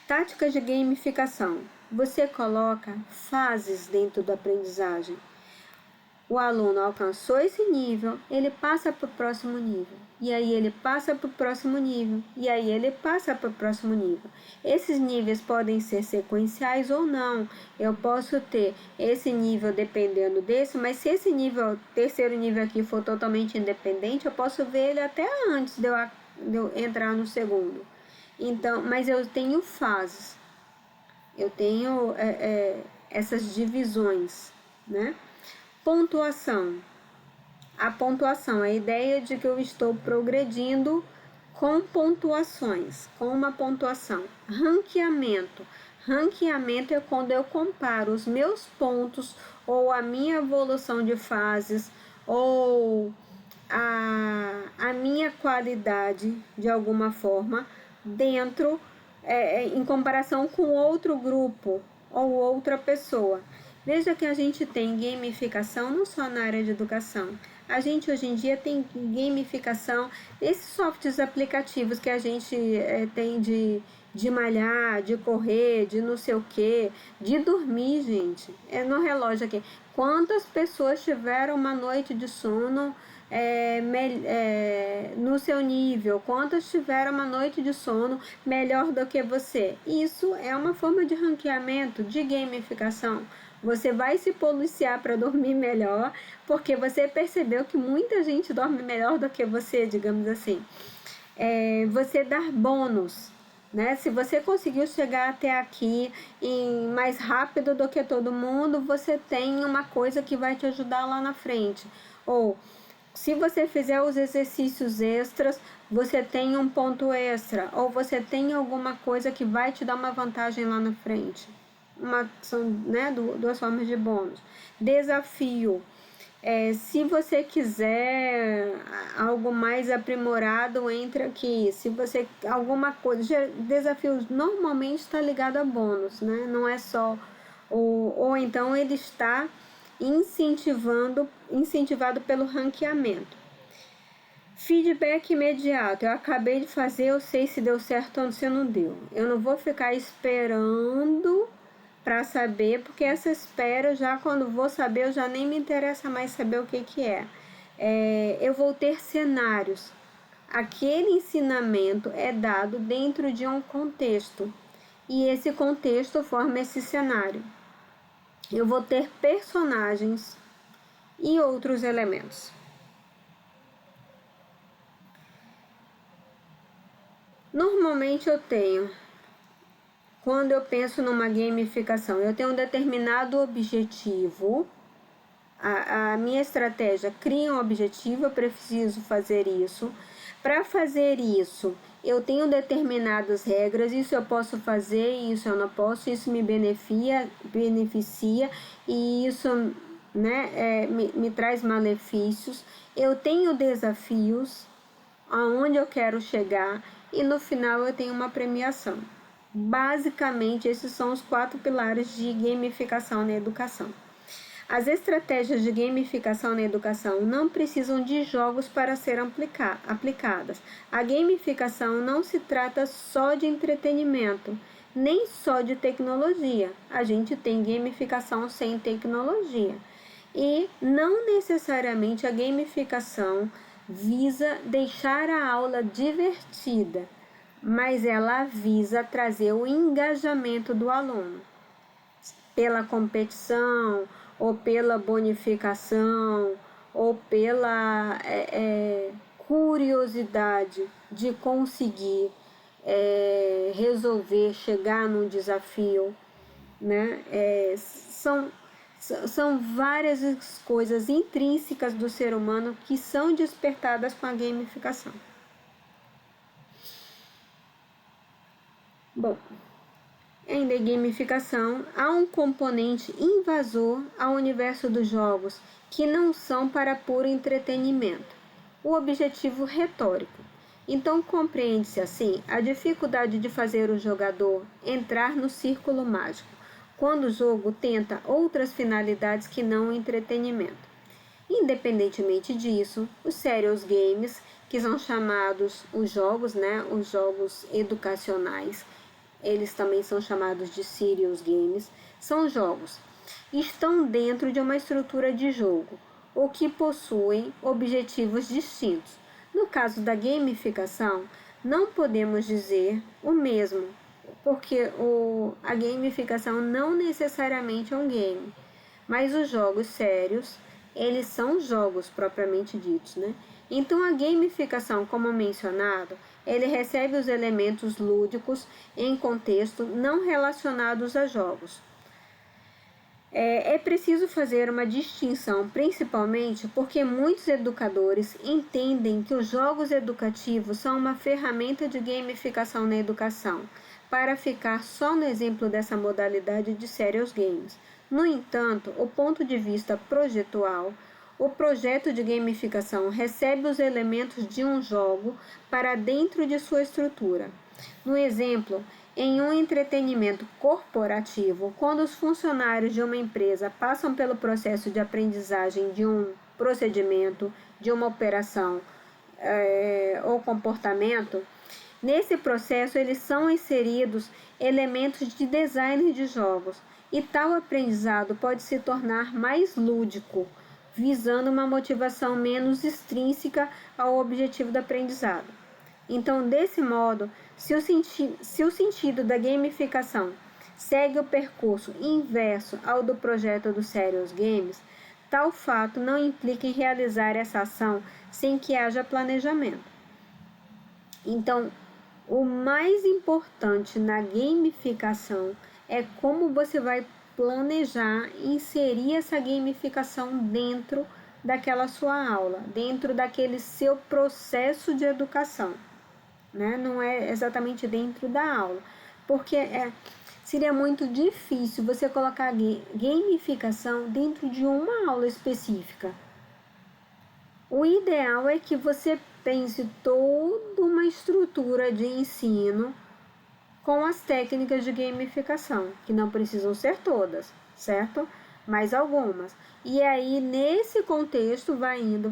Táticas de gamificação. Você coloca fases dentro da aprendizagem. O aluno alcançou esse nível, ele passa para o próximo nível. E aí ele passa para o próximo nível. E aí ele passa para o próximo nível. Esses níveis podem ser sequenciais ou não. Eu posso ter esse nível dependendo desse, mas se esse nível, terceiro nível aqui for totalmente independente, eu posso ver ele até antes de eu entrar no segundo. Então, mas eu tenho fases. Eu tenho essas divisões, né? Pontuação. A pontuação é a ideia de que eu estou progredindo com pontuações, com uma pontuação. Ranqueamento. Ranqueamento é quando eu comparo os meus pontos ou a minha evolução de fases ou a minha qualidade de alguma forma dentro, em comparação com outro grupo ou outra pessoa. Veja que a gente tem gamificação não só na área de educação. A gente hoje em dia tem gamificação, esses softwares aplicativos que a gente tem de malhar, de correr, de não sei o que, de dormir, gente. No relógio aqui. Quantas pessoas tiveram uma noite de sono no seu nível? Quantas tiveram uma noite de sono melhor do que você? Isso é uma forma de ranqueamento, de gamificação. Você vai se policiar para dormir melhor, porque você percebeu que muita gente dorme melhor do que você, digamos assim. Você dar bônus, né? Se você conseguiu chegar até aqui mais rápido do que todo mundo, você tem uma coisa que vai te ajudar lá na frente. Ou, se você fizer os exercícios extras, você tem um ponto extra. Ou você tem alguma coisa que vai te dar uma vantagem lá na frente. São, né, duas formas de bônus. Desafio. Se você quiser algo mais aprimorado, entra aqui. Se você alguma coisa, desafios normalmente está ligado a bônus, né? Não é só ou então ele está incentivado pelo ranqueamento. Feedback imediato. Eu acabei de fazer, eu sei se deu certo ou se não deu. Eu não vou ficar esperando para saber, porque essa espera, já quando vou saber, eu já nem me interessa mais saber o que é. Eu vou ter cenários. Aquele ensinamento é dado dentro de um contexto e esse contexto forma esse cenário. Eu vou ter personagens e outros elementos. Normalmente quando eu penso numa gamificação, eu tenho um determinado objetivo, a minha estratégia cria um objetivo, eu preciso fazer isso. Para fazer isso, eu tenho determinadas regras, isso eu posso fazer, isso eu não posso, isso me beneficia e isso me traz malefícios. Eu tenho desafios, aonde eu quero chegar e no final eu tenho uma premiação. Basicamente, esses são os 4 pilares de gamificação na educação. As estratégias de gamificação na educação não precisam de jogos para serem aplicadas. A gamificação não se trata só de entretenimento, nem só de tecnologia. A gente tem gamificação sem tecnologia. E não necessariamente a gamificação visa deixar a aula divertida, mas ela visa trazer o engajamento do aluno pela competição, ou pela bonificação, ou pela curiosidade de conseguir resolver, chegar num desafio, né? São várias coisas intrínsecas do ser humano que são despertadas com a gamificação. Bom, em gamificação, há um componente invasor ao universo dos jogos que não são para puro entretenimento, o objetivo retórico. Então, compreende-se assim a dificuldade de fazer o jogador entrar no círculo mágico, quando o jogo tenta outras finalidades que não o entretenimento. Independentemente disso, os serious games, que são chamados os jogos educacionais, eles também são chamados de serious games, são jogos. Estão dentro de uma estrutura de jogo, ou que possuem objetivos distintos. No caso da gamificação, não podemos dizer o mesmo, porque a gamificação não necessariamente é um game, mas os jogos sérios, eles são jogos propriamente ditos, né? Então, a gamificação, como mencionado, ele recebe os elementos lúdicos em contexto não relacionados a jogos. É preciso fazer uma distinção, principalmente porque muitos educadores entendem que os jogos educativos são uma ferramenta de gamificação na educação, para ficar só no exemplo dessa modalidade de serious games. No entanto, o ponto de vista projetual, o projeto de gamificação recebe os elementos de um jogo para dentro de sua estrutura. No exemplo, em um entretenimento corporativo, quando os funcionários de uma empresa passam pelo processo de aprendizagem de um procedimento, de uma operação ou comportamento, nesse processo eles são inseridos elementos de design de jogos e tal aprendizado pode se tornar mais lúdico, visando uma motivação menos extrínseca ao objetivo do aprendizado. Então, desse modo, se o sentido da gamificação segue o percurso inverso ao do projeto dos Serious Games, tal fato não implica em realizar essa ação sem que haja planejamento. Então, o mais importante na gamificação é como você vai planejar e inserir essa gamificação dentro daquela sua aula, dentro daquele seu processo de educação, né? Não é exatamente dentro da aula, porque seria muito difícil você colocar gamificação dentro de uma aula específica. O ideal é que você pense toda uma estrutura de ensino com as técnicas de gamificação, que não precisam ser todas, certo? Mas algumas. E aí, nesse contexto, vai indo,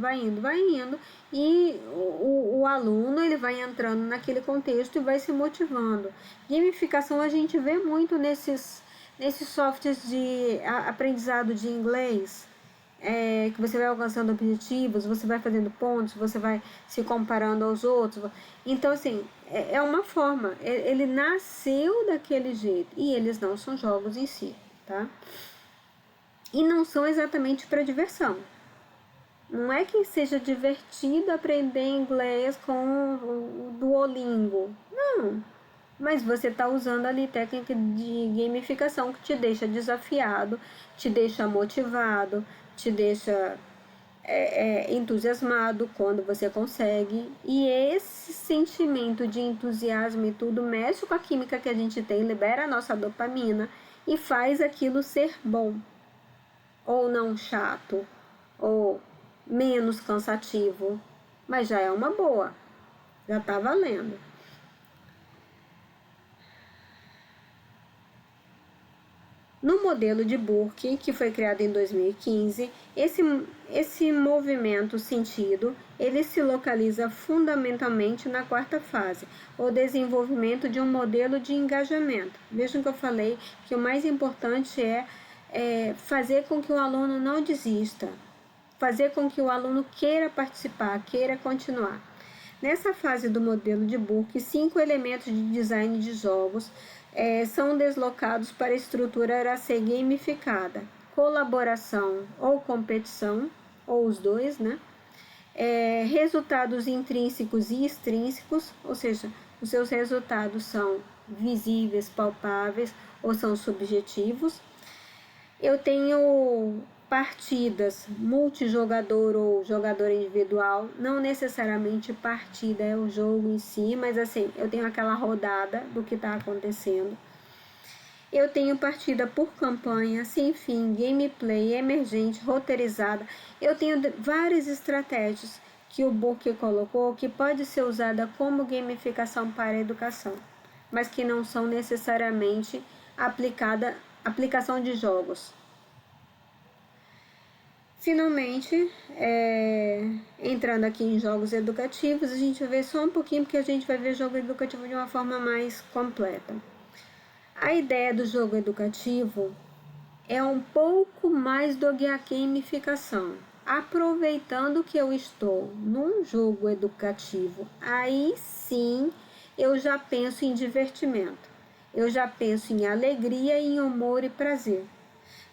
e o aluno ele vai entrando naquele contexto e vai se motivando. Gamificação a gente vê muito nesses softwares de aprendizado de inglês, que você vai alcançando objetivos, você vai fazendo pontos, você vai se comparando aos outros. Então, assim, é uma forma. Ele nasceu daquele jeito. E eles não são jogos em si, tá? E não são exatamente para diversão. Não é que seja divertido aprender inglês com o Duolingo. Não. Mas você está usando ali técnica de gamificação que te deixa desafiado, te deixa motivado, te deixa entusiasmado quando você consegue. E esse sentimento de entusiasmo e tudo mexe com a química que a gente tem, libera a nossa dopamina e faz aquilo ser bom, ou não chato, ou menos cansativo, mas já é uma boa, já está valendo. No modelo de Burke, que foi criado em 2015, esse movimento sentido, ele se localiza fundamentalmente na quarta fase, o desenvolvimento de um modelo de engajamento. Vejam que eu falei que o mais importante é fazer com que o aluno não desista, fazer com que o aluno queira participar, queira continuar. Nessa fase do modelo de Burke, 5 elementos de design de jogos são deslocados para a estrutura a ser gamificada: colaboração ou competição, ou os dois, né? Resultados intrínsecos e extrínsecos, ou seja, os seus resultados são visíveis, palpáveis ou são subjetivos. Eu tenho partidas multijogador ou jogador individual, não necessariamente partida é o jogo em si, mas assim, eu tenho aquela rodada do que está acontecendo. Eu tenho partida por campanha, sem fim, gameplay, emergente, roteirizada. Eu tenho várias estratégias que o Burke colocou que pode ser usada como gamificação para a educação, mas que não são necessariamente aplicação de jogos. Finalmente, entrando aqui em jogos educativos, a gente vai ver só um pouquinho, porque a gente vai ver jogo educativo de uma forma mais completa. A ideia do jogo educativo é um pouco mais do que a gamificação. Aproveitando que eu estou num jogo educativo, aí sim eu já penso em divertimento. Eu já penso em alegria, em humor e prazer.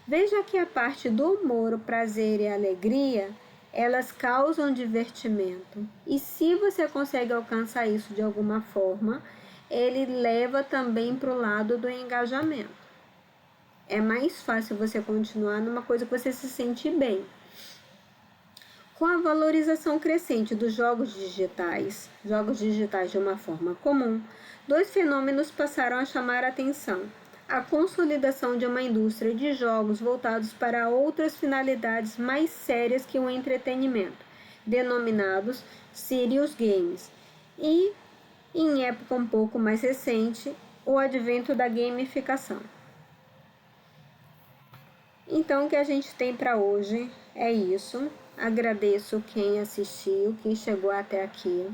Veja que a parte do humor, o prazer e a alegria, elas causam divertimento. E se você consegue alcançar isso de alguma forma, ele leva também para o lado do engajamento. É mais fácil você continuar numa coisa que você se sente bem. Com a valorização crescente dos jogos digitais de uma forma comum, 2 fenômenos passaram a chamar a atenção: a consolidação de uma indústria de jogos voltados para outras finalidades mais sérias que o entretenimento, denominados serious games, e, em época um pouco mais recente, o advento da gamificação. Então, o que a gente tem para hoje é isso. Agradeço quem assistiu, quem chegou até aqui.